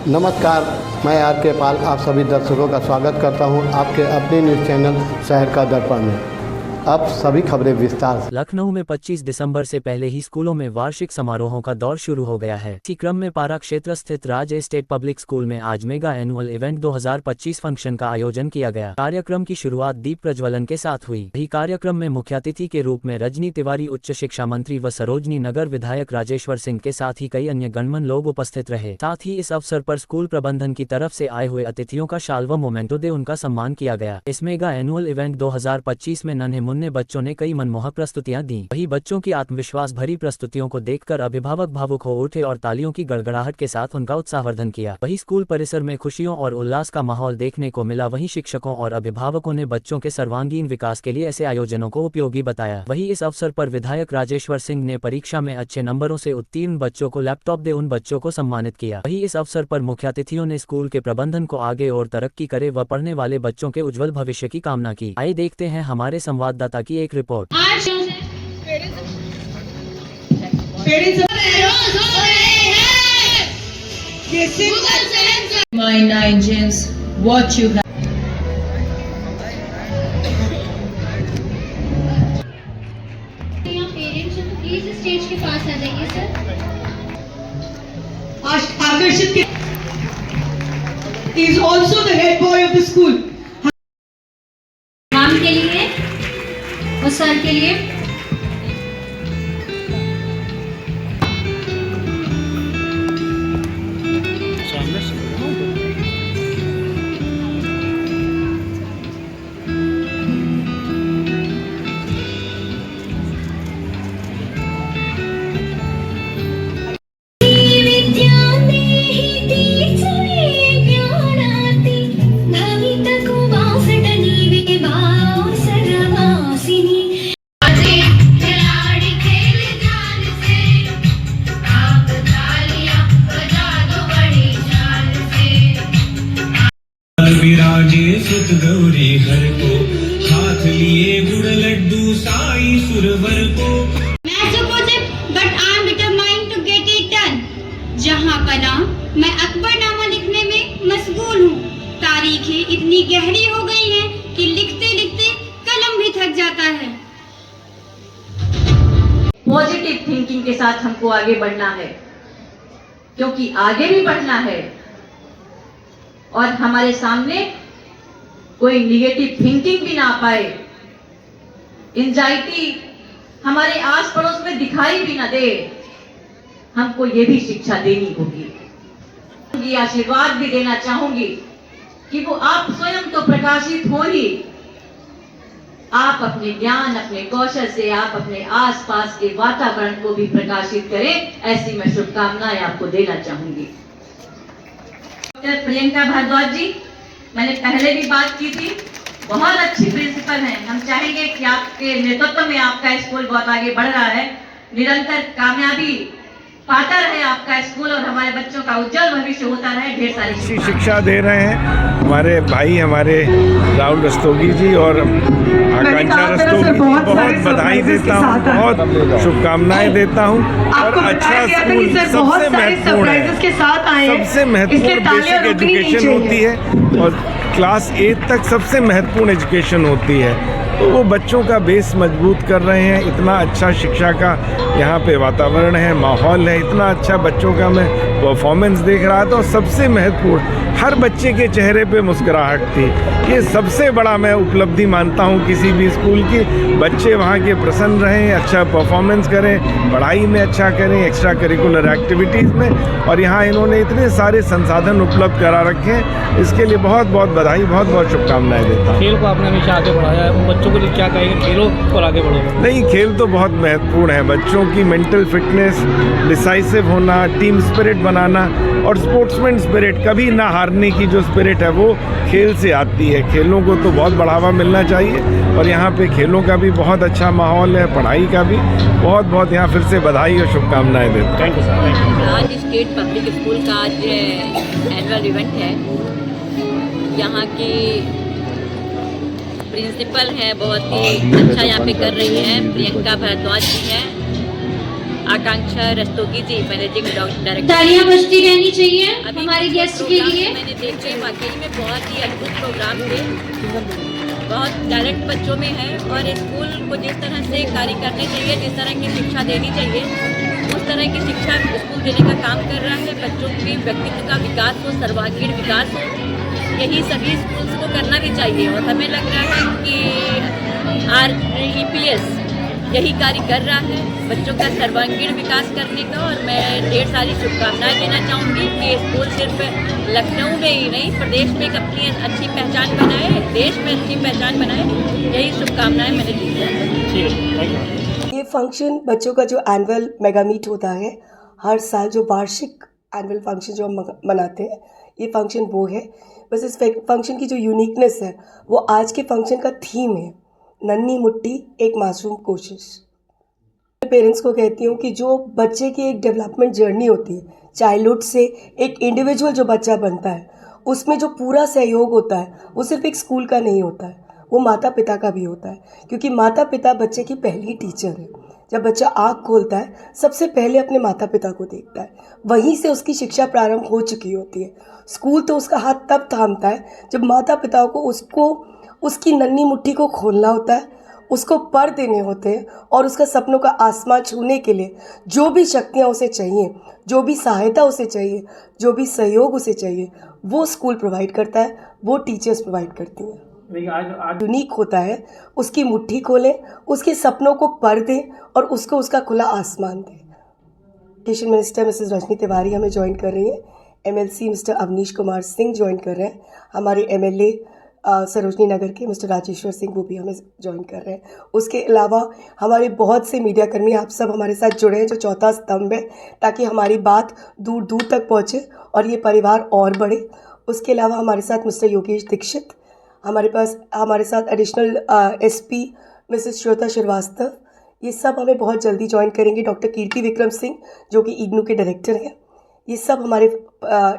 नमस्कार, मैं आर के पाल आप सभी दर्शकों का स्वागत करता हूं आपके अपने न्यूज़ चैनल शहर का दर्पण में। अब सभी खबरें विस्तार से। लखनऊ में 25 दिसंबर से पहले ही स्कूलों में वार्षिक समारोहों का दौर शुरू हो गया है। इसी क्रम में पारा क्षेत्र स्थित राज स्टेट पब्लिक स्कूल में आज मेगा एनुअल इवेंट 2025 फंक्शन का आयोजन किया गया। कार्यक्रम की शुरुआत दीप प्रज्वलन के साथ हुई। वही कार्यक्रम में मुख्य अतिथि के रूप में रजनी तिवारी, उच्च शिक्षा मंत्री व सरोजनी नगर विधायक राजेश्वर सिंह के साथ ही कई अन्य गणमान्य लोग उपस्थित रहे। साथ ही इस अवसर पर स्कूल प्रबंधन की तरफ से आए हुए अतिथियों का शाल व मोमेंटो दे उनका सम्मान किया गया। इस मेगा एनुअल इवेंट 2025 में नन्हे मुन्ने बच्चों ने कई मनमोहक प्रस्तुतियां दी। वही बच्चों की आत्मविश्वास भरी प्रस्तुतियों को देखकर अभिभावक भावुक हो उठे और तालियों की गड़गड़ाहट के साथ उनका उत्साहवर्धन किया। वही स्कूल परिसर में खुशियों और उल्लास का माहौल देखने को मिला। वहीं शिक्षकों और अभिभावकों ने बच्चों के सर्वांगीण विकास के लिए ऐसे आयोजनों को उपयोगी बताया। वही इस अवसर पर विधायक राजेश्वर सिंह ने परीक्षा में अच्छे नंबरों से उत्तीर्ण बच्चों को लैपटॉप दे उन बच्चों को सम्मानित किया। वही इस अवसर पर मुख्य अतिथियों ने स्कूल के प्रबंधन को आगे और तरक्की करे व पढ़ने वाले बच्चों के उज्जवल भविष्य की कामना की। आइए देखते हैं हमारे संवाददाता की एक report. My nine gens, what you have. यहाँ पेरेंट्स हैं तो प्लीज स्टेज के पास आ जाइए सर। आकर्षित is also the head boy of the school. Ma'am के लिए और सर के लिए विराजे सुत गौरी हर को, हाथ लिए गुड़ लड्डू साई सुरवर को। मैं सपोजिट but I am determined to get it done. जहाँ पना मैं अकबरनामा लिखने में मशगूल हूँ। तारीखें इतनी गहरी हो गई हैं कि लिखते लिखते कलम भी थक जाता है। पॉजिटिव थिंकिंग के साथ हमको आगे बढ़ना है, क्योंकि आगे भी बढ़ना है और हमारे सामने कोई निगेटिव थिंकिंग भी ना पाए, एंजाइटी हमारे आस पड़ोस में दिखाई भी ना दे। हमको ये भी शिक्षा देनी होगी। ये आशीर्वाद भी देना चाहूंगी कि वो आप स्वयं तो प्रकाशित हो ही, आप अपने ज्ञान, अपने कौशल से आप अपने आसपास के वातावरण को भी प्रकाशित करें। ऐसी मैं शुभकामनाएं आपको देना चाहूंगी। प्रियंका भारद्वाज जी, मैंने पहले भी बात की थी, बहुत अच्छी प्रिंसिपल हैं। हम चाहेंगे कि आपके नेतृत्व में आपका स्कूल बहुत आगे बढ़ रहा है, निरंतर कामयाबी पाता रहे आपका स्कूल और हमारे बच्चों का उज्जवल भविष्य होता रहे। ढेर सारी शिक्षा दे रहे हैं हमारे भाई, हमारे राहुल रस्तोगी जी और आकांक्षा रस्तोगी जी। बहुत बधाई देता हूँ, बहुत शुभकामनाएं देता हूँ। और अच्छा स्कूल सबसे महत्वपूर्ण है, सबसे महत्वपूर्ण बेसिक एजुकेशन होती है और क्लास 8 तक सबसे महत्वपूर्ण एजुकेशन होती है। तो वो बच्चों का बेस मजबूत कर रहे हैं। इतना अच्छा शिक्षा का यहाँ पे वातावरण है, माहौल है, इतना अच्छा बच्चों का मैं परफॉर्मेंस देख रहा था। और सबसे महत्वपूर्ण, हर बच्चे के चेहरे पे मुस्कुराहट थी। ये सबसे बड़ा मैं उपलब्धि मानता हूँ किसी भी स्कूल की। बच्चे वहाँ के प्रसन्न रहें, अच्छा परफॉर्मेंस करें, पढ़ाई में अच्छा करें, एक्स्ट्रा करिकुलर एक्टिविटीज़ में। और यहाँ इन्होंने इतने सारे संसाधन उपलब्ध करा रखे हैं, इसके लिए बहुत बहुत बधाई, बहुत बहुत शुभकामनाएं देता हूँ। खेल को आपने हमेशा आगे बढ़ाया है, उन बच्चों को लिए क्या कहेंगे, खेलों पर आगे बढ़ो? नहीं, खेल तो बहुत महत्वपूर्ण है। बच्चों की मेंटल फिटनेस, डिसाइसिव होना, टीम स्पिरिट बनाना और स्पोर्ट्समैन स्पिरिट, कभी ना हारने की जो स्पिरिट है वो खेल से आती है। खेलों को तो बहुत बढ़ावा मिलना चाहिए और यहाँ पे खेलों का भी बहुत अच्छा माहौल है, पढ़ाई का भी। बहुत बहुत यहाँ फिर से बधाई और शुभकामनाएं देता हूँ। Thank you sir. Raj state public school का आज एनुअल इवेंट है। यहाँ की प्रिंसिपल है, बहुत ही अच्छा यहाँ पे कर रही है, प्रियंका भारद्वाज जी हैं। आकांक्षा रस्तोगी जी, मैनेजिंग डायरेक्टर। तालियां बजती रहनी चाहिए हमारे गेस्ट के लिए। मैंने देखे वाकई में बहुत ही अद्भुत प्रोग्राम थे, बहुत टैलेंट बच्चों में है और स्कूल को जिस तरह से कार्य करने चाहिए, जिस तरह की शिक्षा देनी चाहिए, उस तरह की शिक्षा स्कूल देने का काम कर रहा है। बच्चों की व्यक्तित्व का विकास हो, सर्वांगीण विकास हो, यही सभी स्कूल्स को करना भी चाहिए। और हमें लग रहा है कि REPS यही कार्य कर रहा है बच्चों का सर्वांगीण विकास करने का। और मैं ढेर सारी शुभकामनाएं देना चाहूँगी कि स्कूल सिर्फ लखनऊ में ही नहीं, प्रदेश में एक अपनी अच्छी पहचान बनाए, देश में अच्छी पहचान बनाए, यही शुभकामनाएं मैंने दी हैं। ये फंक्शन बच्चों का जो एनुअल मेगा मीट होता है हर साल, जो वार्षिक एनुअल फंक्शन जो हम मनाते हैं, ये फंक्शन वो है। बस इस फंक्शन की जो यूनिकनेस है वो आज के फंक्शन का थीम है, नन्ही मुट्ठी एक मासूम कोशिश। पेरेंट्स को कहती हूँ कि जो बच्चे की एक डेवलपमेंट जर्नी होती है, चाइल्डहुड से एक इंडिविजुअल जो बच्चा बनता है, उसमें जो पूरा सहयोग होता है वो सिर्फ एक स्कूल का नहीं होता है, वो माता पिता का भी होता है। क्योंकि माता पिता बच्चे की पहली टीचर है। जब बच्चा आँख खोलता है सबसे पहले अपने माता पिता को देखता है, वहीं से उसकी शिक्षा प्रारंभ हो चुकी होती है। स्कूल तो उसका हाथ तब थामता है जब माता पिता को उसकी नन्ही मुट्ठी को खोलना होता है, उसको पर देने होते हैं और उसका सपनों का आसमान छूने के लिए जो भी शक्तियाँ उसे चाहिए, जो भी सहायता उसे चाहिए, जो भी सहयोग उसे चाहिए, वो स्कूल प्रोवाइड करता है, वो टीचर्स प्रोवाइड करती हैं। यूनिक होता है, उसकी मुट्ठी खोलें, उसके सपनों को पर दें और उसको उसका खुला आसमान दें। Education minister Mrs Rajni Tiwari हमें ज्वाइन कर रही हैं, MLC mister Avnish Kumar Singh join कर रहे हैं, हमारे MLA सरोजनी नगर के मिस्टर राजेश्वर सिंह वो भी हमें ज्वाइन कर रहे हैं। उसके अलावा हमारे बहुत से मीडिया कर्मी आप सब हमारे साथ जुड़े हैं, जो चौथा स्तंभ है, ताकि हमारी बात दूर दूर तक पहुँचे और ये परिवार और बढ़े। उसके अलावा हमारे साथ मिस्टर योगेश दीक्षित, हमारे साथ additional SP Mrs Shweta Srivastava, ये सब हमें बहुत जल्दी ज्वाइन करेंगे। डॉक्टर कीर्ति विक्रम सिंह जो कि इग्नू के डायरेक्टर हैं, ये सब हमारे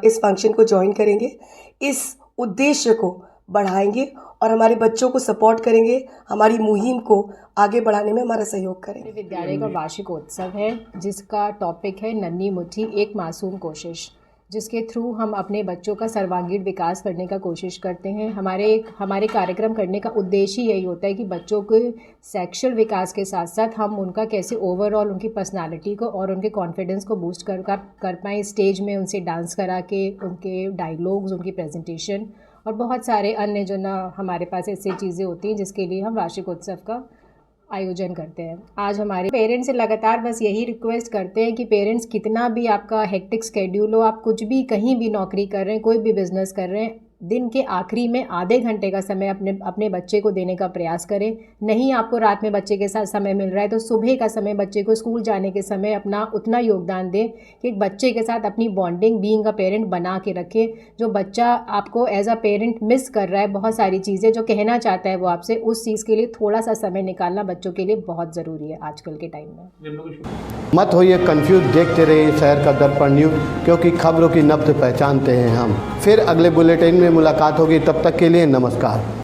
इस फंक्शन को ज्वाइन करेंगे, इस उद्देश्य को बढ़ाएंगे और हमारे बच्चों को सपोर्ट करेंगे, हमारी मुहिम को आगे बढ़ाने में हमारा सहयोग करेंगे। विद्यालय का वार्षिकोत्सव है जिसका टॉपिक है नन्ही मुट्ठी एक मासूम कोशिश, जिसके थ्रू हम अपने बच्चों का सर्वांगीण विकास करने का कोशिश करते हैं। हमारे कार्यक्रम करने का उद्देश्य यही होता है कि बच्चों के सेक्शुअल विकास के साथ साथ हम उनका कैसे ओवरऑल उनकी पर्सनालिटी को और उनके कॉन्फिडेंस को बूस्ट कर पाएँ। स्टेज में उनसे डांस करा के उनके डायलॉग्स, उनकी प्रेजेंटेशन और बहुत सारे अन्य जो ना हमारे पास ऐसी चीज़ें होती हैं जिसके लिए हम वार्षिकोत्सव का आयोजन करते हैं। आज हमारे पेरेंट्स से लगातार बस यही रिक्वेस्ट करते हैं कि पेरेंट्स, कितना भी आपका हेक्टिक स्केड्यूल हो, आप कुछ भी कहीं भी नौकरी कर रहे हैं, कोई भी बिजनेस कर रहे हैं, दिन के आखिरी में आधे घंटे का समय अपने बच्चे को देने का प्रयास करें। नहीं आपको रात में बच्चे के साथ समय मिल रहा है तो सुबह का समय बच्चे को स्कूल जाने के समय अपना उतना योगदान दें कि एक बच्चे के साथ अपनी बॉन्डिंग बीइंग अ पेरेंट बना के रखें। जो बच्चा आपको एज अ पेरेंट मिस कर रहा है, बहुत सारी चीज़ें जो कहना चाहता है वो आपसे, उस चीज़ के लिए थोड़ा सा समय निकालना बच्चों के लिए बहुत ज़रूरी है आजकल के टाइम में। मत होइए कंफ्यूज, देखते रहिए शहर का दर्पण न्यूज़, क्योंकि खबरों की नब्ज़ पहचानते हैं हम। फिर अगले बुलेटिन में मुलाकात होगी, तब तक के लिए नमस्कार।